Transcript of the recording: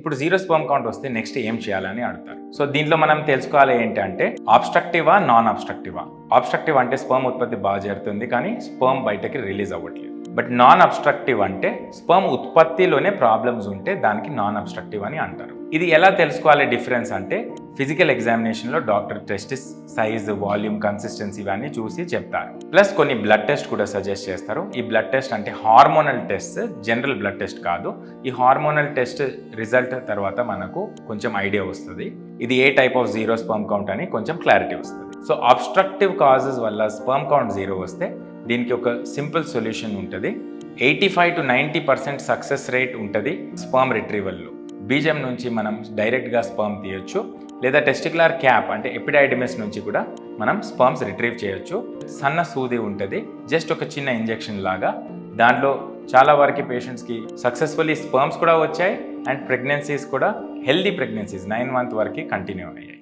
ఇప్పుడు zero sperm count వస్తే next ఏం చేయాలని అడుగుతారు. సో దీంట్లో మనం తెలుసుకోవాలి ఏంటంటే ఆబ్స్ట్రక్టివా నాన్ ఆబ్స్ట్రక్టివా. ఆబ్స్ట్రక్టివ్ అంటే స్పర్మ్ ఉత్పత్తి బాగా జరుగుతుంది కానీ స్పర్మ్ బయటకి రిలీజ్ అవ్వట్లేదు. బట్ నాన్ అబ్స్ట్రక్టివ్ అంటే స్పర్మ్ ఉత్పత్తిలోనే ప్రాబ్లమ్స్ ఉంటే దానికి నాన్ అబ్స్ట్రక్టివ్ అని అంటారు. ఇది ఎలా తెలుసుకోవాలి డిఫరెన్స్ అంటే ఫిజికల్ ఎగ్జామినేషన్లో doctor testis size, volume, consistency ఇవన్నీ చూసి చెప్తారు. ప్లస్ కొన్ని బ్లడ్ టెస్ట్ కూడా సజెస్ట్ చేస్తారు. ఈ బ్లడ్ టెస్ట్ అంటే hormonal test, general blood test కాదు. ఈ హార్మోనల్ టెస్ట్ రిజల్ట్ తర్వాత మనకు కొంచెం ఐడియా వస్తుంది ఇది ఏ type of zero sperm count అని కొంచెం క్లారిటీ వస్తుంది. సో అబ్స్ట్రక్టివ్ కాజెస్ వల్ల స్పర్మ్ కౌంట్ జీరో వస్తే దీనికి ఒక సింపుల్ సొల్యూషన్ ఉంటుంది. 85 to 90% సక్సెస్ రేట్ ఉంటుంది స్పర్మ్ రిట్రీవల్లో. బీజం నుంచి మనం డైరెక్ట్గా స్పర్మ్ తీయొచ్చు, లేదా టెస్టిక్యులర్ క్యాప్ అంటే ఎపిడైడిమిస్ నుంచి కూడా మనం స్పర్మ్స్ రిట్రీవ్ చేయొచ్చు. సన్న సూది ఉంటుంది, జస్ట్ ఒక చిన్న ఇంజెక్షన్ లాగా. దాంట్లో చాలా వరకు పేషెంట్స్కి సక్సెస్ఫుల్లీ స్పర్మ్స్ కూడా వచ్చాయి అండ్ ప్రెగ్నెన్సీస్ కూడా హెల్దీ ప్రెగ్నెన్సీస్ 9 month వరకు కంటిన్యూ అయ్యాయి.